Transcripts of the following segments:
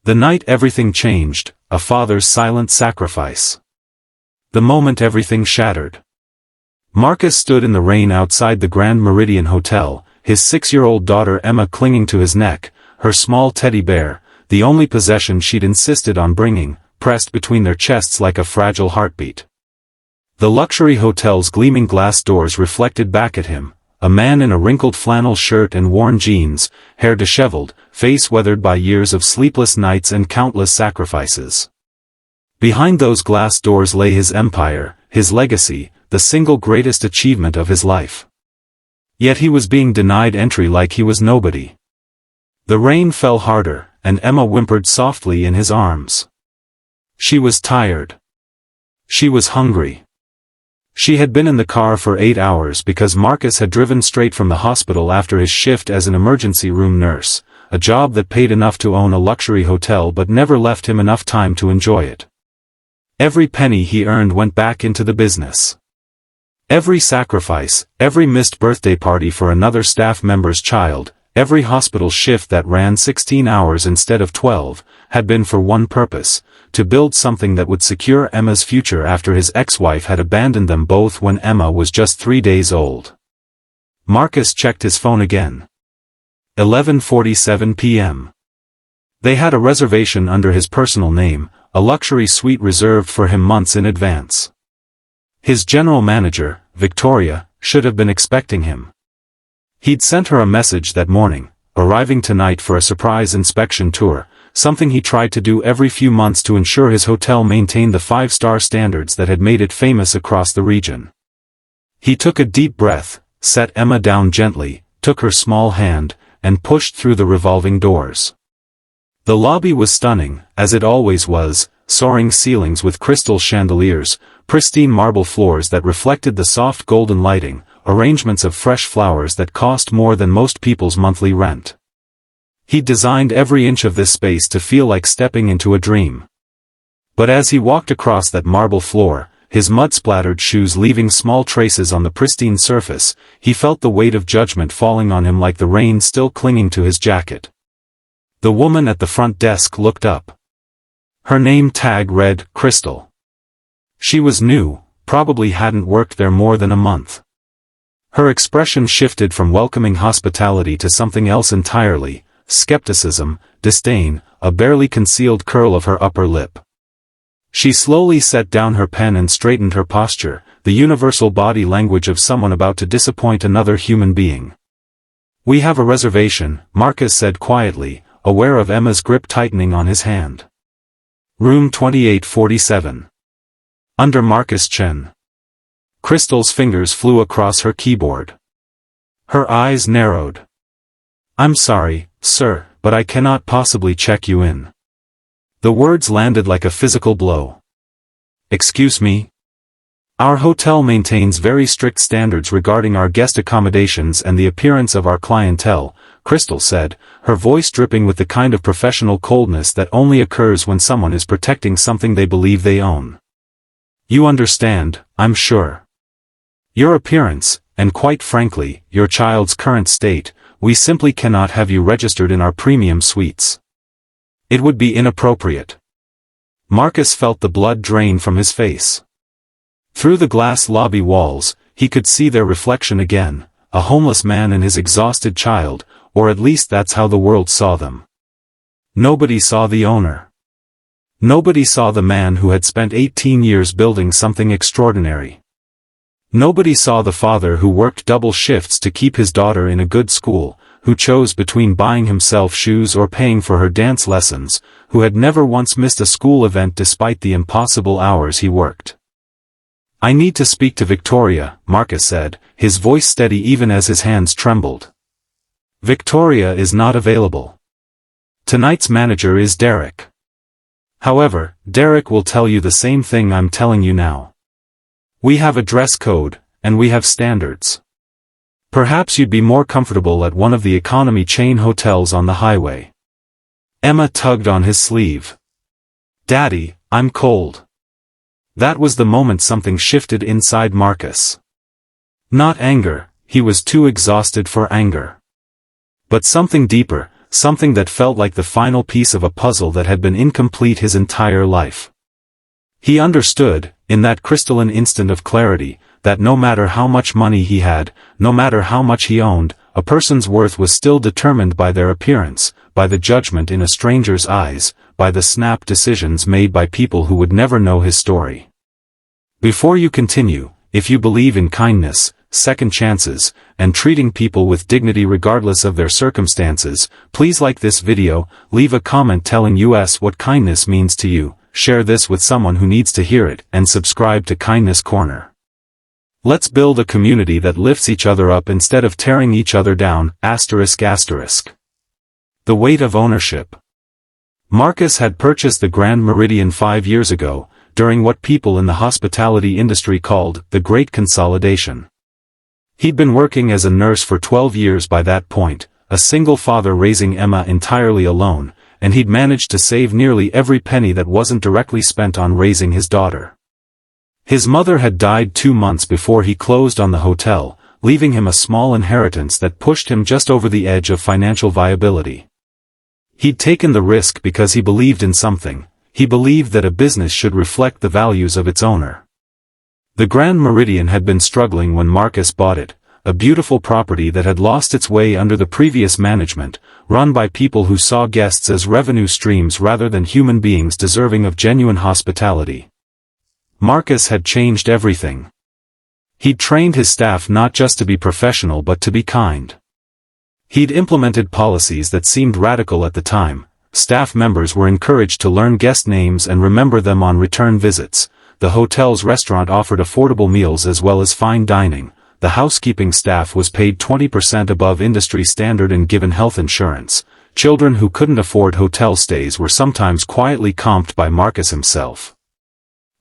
The night everything changed, a father's silent sacrifice. The moment everything shattered. Marcus stood in the rain outside the Grand Meridian Hotel, his 6-year-old daughter Emma clinging to his neck, her small teddy bear, the only possession she'd insisted on bringing, pressed between their chests like a fragile heartbeat. The luxury hotel's gleaming glass doors reflected back at him, a man in a wrinkled flannel shirt and worn jeans, hair disheveled, face weathered by years of sleepless nights and countless sacrifices. Behind those glass doors lay his empire, his legacy, the single greatest achievement of his life. Yet he was being denied entry like he was nobody. The rain fell harder, and Emma whimpered softly in his arms. She was tired. She was hungry. She had been in the car for 8 hours because Marcus had driven straight from the hospital after his shift as an emergency room nurse, a job that paid enough to own a luxury hotel but never left him enough time to enjoy it. Every penny he earned went back into the business. Every sacrifice, every missed birthday party for another staff member's child, every hospital shift that ran 16 hours instead of 12, had been for one purpose, to build something that would secure Emma's future after his ex-wife had abandoned them both when Emma was just 3 days old. Marcus checked his phone again. 11:47 p.m. They had a reservation under his personal name, a luxury suite reserved for him months in advance. His general manager, Victoria, should have been expecting him. He'd sent her a message that morning, arriving tonight for a surprise inspection tour, something he tried to do every few months to ensure his hotel maintained the 5-star standards that had made it famous across the region. He took a deep breath, set Emma down gently, took her small hand, and pushed through the revolving doors. The lobby was stunning, as it always was, soaring ceilings with crystal chandeliers, pristine marble floors that reflected the soft golden lighting, arrangements of fresh flowers that cost more than most people's monthly rent. He designed every inch of this space to feel like stepping into a dream. But as he walked across that marble floor, his mud-splattered shoes leaving small traces on the pristine surface, he felt the weight of judgment falling on him like the rain still clinging to his jacket. The woman at the front desk looked up. Her name tag read, Crystal. She was new, probably hadn't worked there more than a month. Her expression shifted from welcoming hospitality to something else entirely, skepticism, disdain, a barely concealed curl of her upper lip. She slowly set down her pen and straightened her posture, the universal body language of someone about to disappoint another human being. "We have a reservation," Marcus said quietly, aware of Emma's grip tightening on his hand. "Room 2847. Under Marcus Chen." Crystal's fingers flew across her keyboard. Her eyes narrowed. "I'm sorry, sir, but I cannot possibly check you in." The words landed like a physical blow. "Excuse me? Our hotel maintains very strict standards regarding our guest accommodations and the appearance of our clientele," Crystal said, her voice dripping with the kind of professional coldness that only occurs when someone is protecting something they believe they own. "You understand, I'm sure. Your appearance, and quite frankly, your child's current state, we simply cannot have you registered in our premium suites. It would be inappropriate." Marcus felt the blood drain from his face. Through the glass lobby walls, he could see their reflection again, a homeless man and his exhausted child, or at least that's how the world saw them. Nobody saw the owner. Nobody saw the man who had spent 18 years building something extraordinary. Nobody saw the father who worked double shifts to keep his daughter in a good school, who chose between buying himself shoes or paying for her dance lessons, who had never once missed a school event despite the impossible hours he worked. "I need to speak to Victoria," Marcus said, his voice steady even as his hands trembled. "Victoria is not available. Tonight's manager is Derek. However, Derek will tell you the same thing I'm telling you now. We have a dress code, and we have standards. Perhaps you'd be more comfortable at one of the economy chain hotels on the highway." Emma tugged on his sleeve. "Daddy, I'm cold." That was the moment something shifted inside Marcus. Not anger, he was too exhausted for anger. But something deeper, something that felt like the final piece of a puzzle that had been incomplete his entire life. He understood, in that crystalline instant of clarity, that no matter how much money he had, no matter how much he owned, a person's worth was still determined by their appearance, by the judgment in a stranger's eyes, by the snap decisions made by people who would never know his story. Before you continue, if you believe in kindness, second chances, and treating people with dignity regardless of their circumstances, please like this video, leave a comment telling us what kindness means to you, share this with someone who needs to hear it, and subscribe to Kindness Corner. Let's build a community that lifts each other up instead of tearing each other down. ****. The weight of ownership. Marcus had purchased the Grand Meridian 5 years ago, during what people in the hospitality industry called the Great Consolidation. He'd been working as a nurse for 12 years by that point, a single father raising Emma entirely alone, and he'd managed to save nearly every penny that wasn't directly spent on raising his daughter. His mother had died 2 months before he closed on the hotel, leaving him a small inheritance that pushed him just over the edge of financial viability. He'd taken the risk because he believed in something. He believed that a business should reflect the values of its owner. The Grand Meridian had been struggling when Marcus bought it, a beautiful property that had lost its way under the previous management, run by people who saw guests as revenue streams rather than human beings deserving of genuine hospitality. Marcus had changed everything. He'd trained his staff not just to be professional but to be kind. He'd implemented policies that seemed radical at the time. Staff members were encouraged to learn guest names and remember them on return visits. The hotel's restaurant offered affordable meals as well as fine dining. The housekeeping staff was paid 20% above industry standard and given health insurance. Children who couldn't afford hotel stays were sometimes quietly comped by Marcus himself.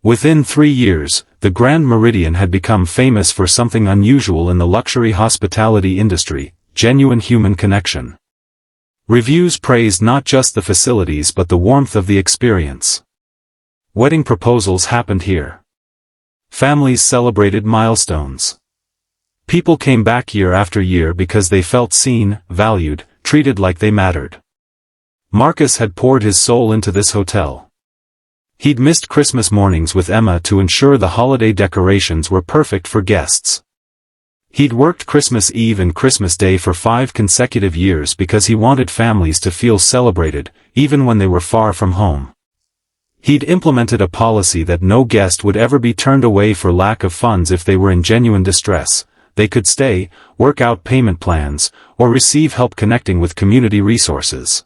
Within 3 years, the Grand Meridian had become famous for something unusual in the luxury hospitality industry: genuine human connection. Reviews praised not just the facilities but the warmth of the experience. Wedding proposals happened here. Families celebrated milestones. People came back year after year because they felt seen, valued, treated like they mattered. Marcus had poured his soul into this hotel. He'd missed Christmas mornings with Emma to ensure the holiday decorations were perfect for guests. He'd worked Christmas Eve and Christmas Day for 5 consecutive years because he wanted families to feel celebrated, even when they were far from home. He'd implemented a policy that no guest would ever be turned away for lack of funds if they were in genuine distress. They could stay, work out payment plans, or receive help connecting with community resources.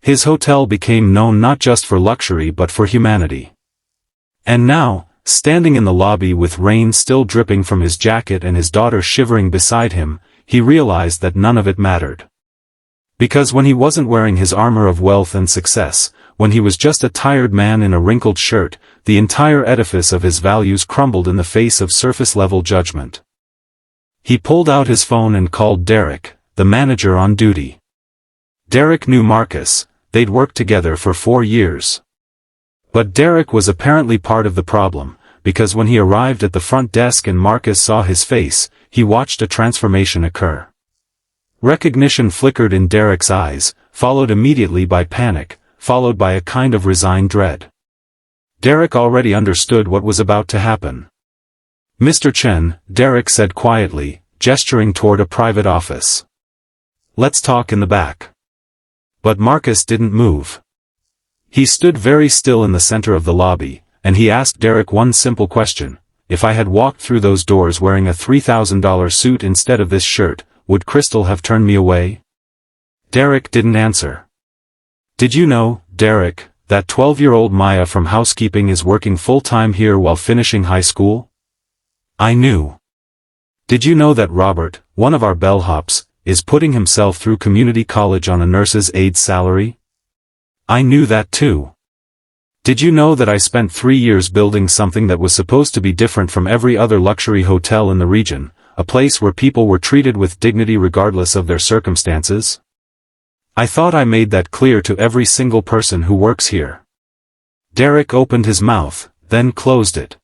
His hotel became known not just for luxury but for humanity. And now, standing in the lobby with rain still dripping from his jacket and his daughter shivering beside him, he realized that none of it mattered. Because when he wasn't wearing his armor of wealth and success, when he was just a tired man in a wrinkled shirt, the entire edifice of his values crumbled in the face of surface-level judgment. He pulled out his phone and called Derek, the manager on duty. Derek knew Marcus. They'd worked together for 4 years. But Derek was apparently part of the problem, because when he arrived at the front desk and Marcus saw his face, he watched a transformation occur. Recognition flickered in Derek's eyes, followed immediately by panic, followed by a kind of resigned dread. Derek already understood what was about to happen. "Mr. Chen," Derek said quietly, gesturing toward a private office. "Let's talk in the back." But Marcus didn't move. He stood very still in the center of the lobby, and he asked Derek one simple question: if I had walked through those doors wearing a $3,000 suit instead of this shirt, would Crystal have turned me away? Derek didn't answer. "Did you know, Derek, that 12-year-old Maya from housekeeping is working full-time here while finishing high school?" "I knew." "Did you know that Robert, one of our bellhops, is putting himself through community college on a nurse's aide salary?" "I knew that too." "Did you know that I spent 3 years building something that was supposed to be different from every other luxury hotel in the region, a place where people were treated with dignity regardless of their circumstances? I thought I made that clear to every single person who works here." Derek opened his mouth, then closed it.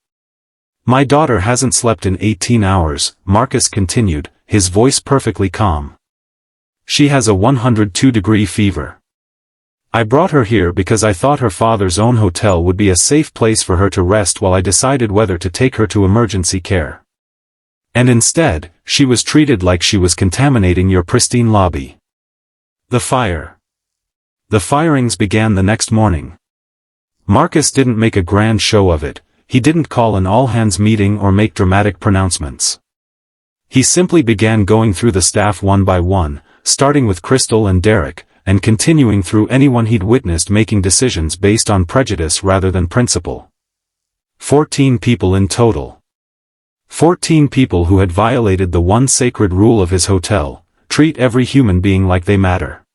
"My daughter hasn't slept in 18 hours, Marcus continued, his voice perfectly calm. She has a 102-degree fever. I brought her here because I thought her father's own hotel would be a safe place for her to rest while I decided whether to take her to emergency care. And instead, she was treated like she was contaminating your pristine lobby. The fire. The firings began the next morning. Marcus didn't make a grand show of it, he didn't call an all-hands meeting or make dramatic pronouncements. He simply began going through the staff one by one, starting with Crystal and Derek, and continuing through anyone he'd witnessed making decisions based on prejudice rather than principle. 14 people in total. 14 people who had violated the one sacred rule of his hotel: treat every human being like they matter.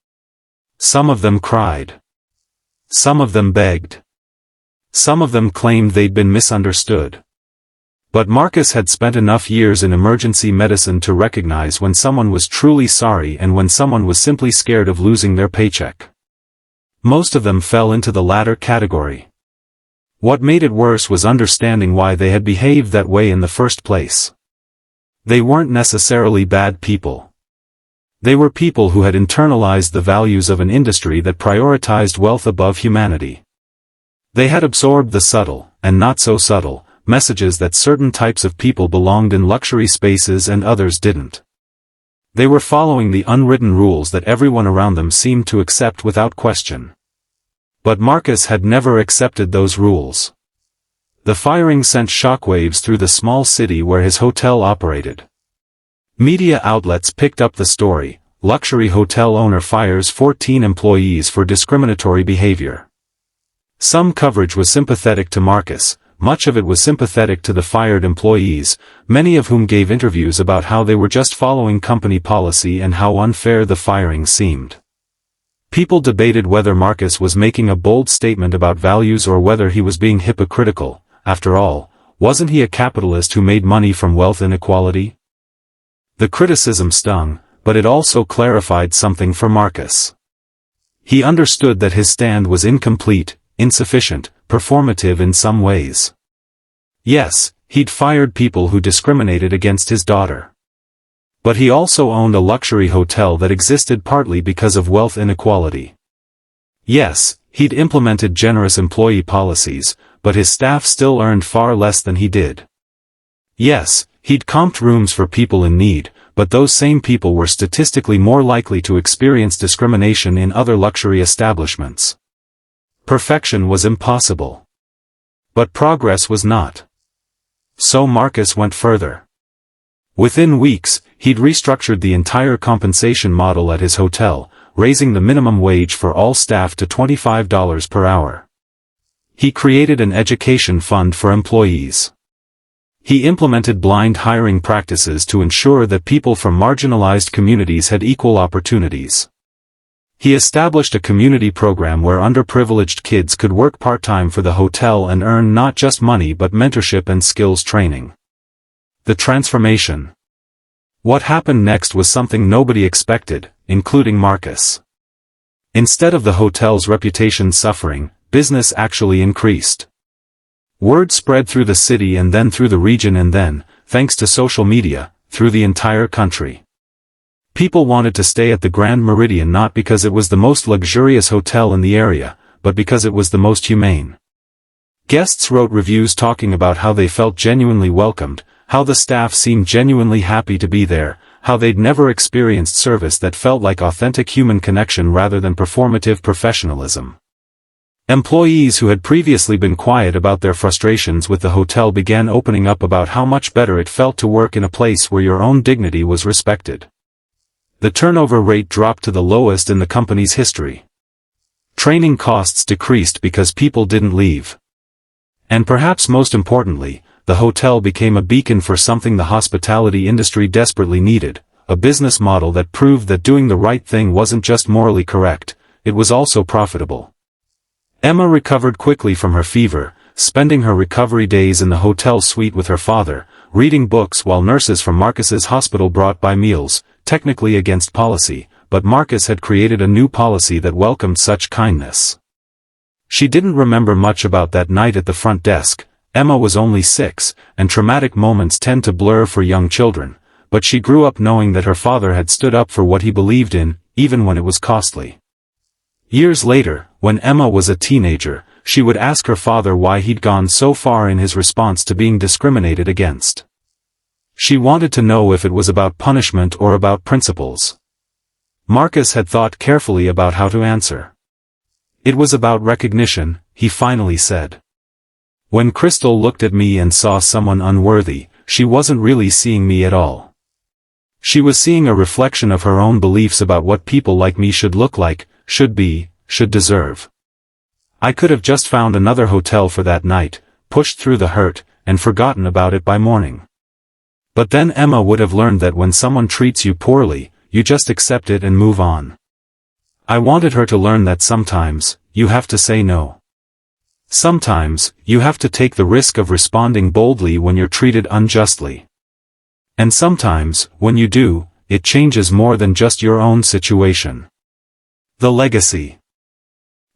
Some of them cried. Some of them begged. Some of them claimed they'd been misunderstood. But Marcus had spent enough years in emergency medicine to recognize when someone was truly sorry and when someone was simply scared of losing their paycheck. Most of them fell into the latter category. What made it worse was understanding why they had behaved that way in the first place. They weren't necessarily bad people. They were people who had internalized the values of an industry that prioritized wealth above humanity. They had absorbed the subtle, and not so subtle, messages that certain types of people belonged in luxury spaces and others didn't. They were following the unwritten rules that everyone around them seemed to accept without question. But Marcus had never accepted those rules. The firing sent shockwaves through the small city where his hotel operated. Media outlets picked up the story: luxury hotel owner fires 14 employees for discriminatory behavior. Some coverage was sympathetic to Marcus, much of it was sympathetic to the fired employees, many of whom gave interviews about how they were just following company policy and how unfair the firing seemed. People debated whether Marcus was making a bold statement about values or whether he was being hypocritical. After all, wasn't he a capitalist who made money from wealth inequality? The criticism stung, but it also clarified something for Marcus. He understood that his stand was incomplete, insufficient, performative in some ways. Yes, he'd fired people who discriminated against his daughter. But he also owned a luxury hotel that existed partly because of wealth inequality. Yes, he'd implemented generous employee policies, but his staff still earned far less than he did. Yes, he'd comped rooms for people in need, but those same people were statistically more likely to experience discrimination in other luxury establishments. Perfection was impossible. But progress was not. So Marcus went further. Within weeks, he'd restructured the entire compensation model at his hotel, raising the minimum wage for all staff to $25 per hour. He created an education fund for employees. He implemented blind hiring practices to ensure that people from marginalized communities had equal opportunities. He established a community program where underprivileged kids could work part-time for the hotel and earn not just money but mentorship and skills training. The transformation. What happened next was something nobody expected, including Marcus. Instead of the hotel's reputation suffering, business actually increased. Word spread through the city and then through the region and then, thanks to social media, through the entire country. People wanted to stay at the Grand Meridian not because it was the most luxurious hotel in the area, but because it was the most humane. Guests wrote reviews talking about how they felt genuinely welcomed, how the staff seemed genuinely happy to be there, how they'd never experienced service that felt like authentic human connection rather than performative professionalism. Employees who had previously been quiet about their frustrations with the hotel began opening up about how much better it felt to work in a place where your own dignity was respected. The turnover rate dropped to the lowest in the company's history. Training costs decreased because people didn't leave. And perhaps most importantly, the hotel became a beacon for something the hospitality industry desperately needed, a business model that proved that doing the right thing wasn't just morally correct, it was also profitable. Emma recovered quickly from her fever, spending her recovery days in the hotel suite with her father, reading books while nurses from Marcus's hospital brought by meals, technically against policy, but Marcus had created a new policy that welcomed such kindness. She didn't remember much about that night at the front desk. Emma was only 6, and traumatic moments tend to blur for young children, but she grew up knowing that her father had stood up for what he believed in, even when it was costly. Years later, when Emma was a teenager, she would ask her father why he'd gone so far in his response to being discriminated against. She wanted to know if it was about punishment or about principles. Marcus had thought carefully about how to answer. It was about recognition, he finally said. When Crystal looked at me and saw someone unworthy, she wasn't really seeing me at all. She was seeing a reflection of her own beliefs about what people like me should look like, should be, should deserve. I could have just found another hotel for that night, pushed through the hurt, and forgotten about it by morning. But then Emma would have learned that when someone treats you poorly, you just accept it and move on. I wanted her to learn that sometimes, you have to say no. Sometimes, you have to take the risk of responding boldly when you're treated unjustly. And sometimes, when you do, it changes more than just your own situation. The legacy.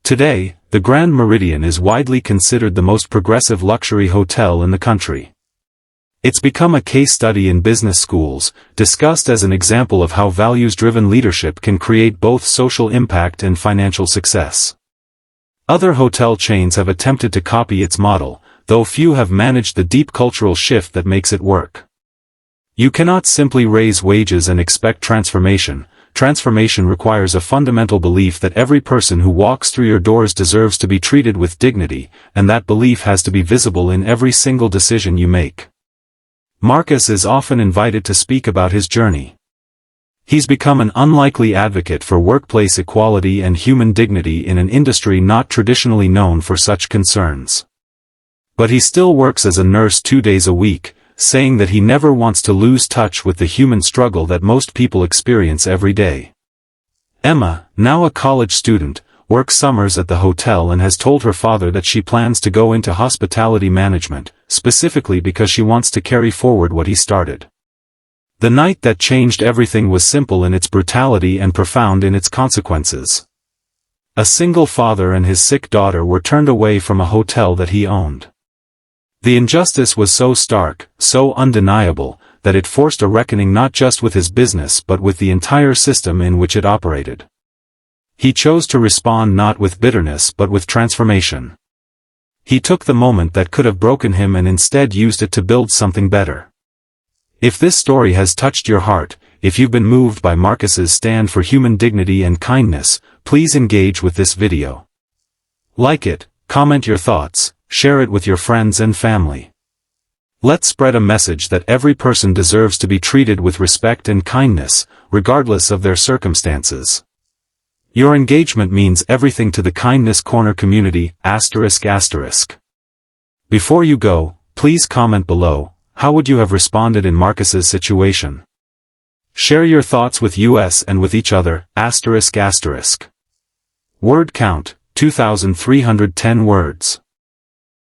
Today, the Grand Meridian is widely considered the most progressive luxury hotel in the country. It's become a case study in business schools, discussed as an example of how values-driven leadership can create both social impact and financial success. Other hotel chains have attempted to copy its model, though few have managed the deep cultural shift that makes it work. You cannot simply raise wages and expect transformation. Transformation requires a fundamental belief that every person who walks through your doors deserves to be treated with dignity, and that belief has to be visible in every single decision you make. Marcus is often invited to speak about his journey. He's become an unlikely advocate for workplace equality and human dignity in an industry not traditionally known for such concerns. But he still works as a nurse 2 days a week, saying that he never wants to lose touch with the human struggle that most people experience every day. Emma, now a college student, works summers at the hotel and has told her father that she plans to go into hospitality management, specifically because she wants to carry forward what he started. The night that changed everything was simple in its brutality and profound in its consequences. A single father and his sick daughter were turned away from a hotel that he owned. The injustice was so stark, so undeniable, that it forced a reckoning not just with his business but with the entire system in which it operated. He chose to respond not with bitterness but with transformation. He took the moment that could have broken him and instead used it to build something better. If this story has touched your heart, if you've been moved by Marcus's stand for human dignity and kindness, please engage with this video. Like it, comment your thoughts, share it with your friends and family. Let's spread a message that every person deserves to be treated with respect and kindness, regardless of their circumstances. Your engagement means everything to the Kindness Corner community, ***. Before you go, please comment below, how would you have responded in Marcus's situation? Share your thoughts with us and with each other, ***. Word count, 2,310 words.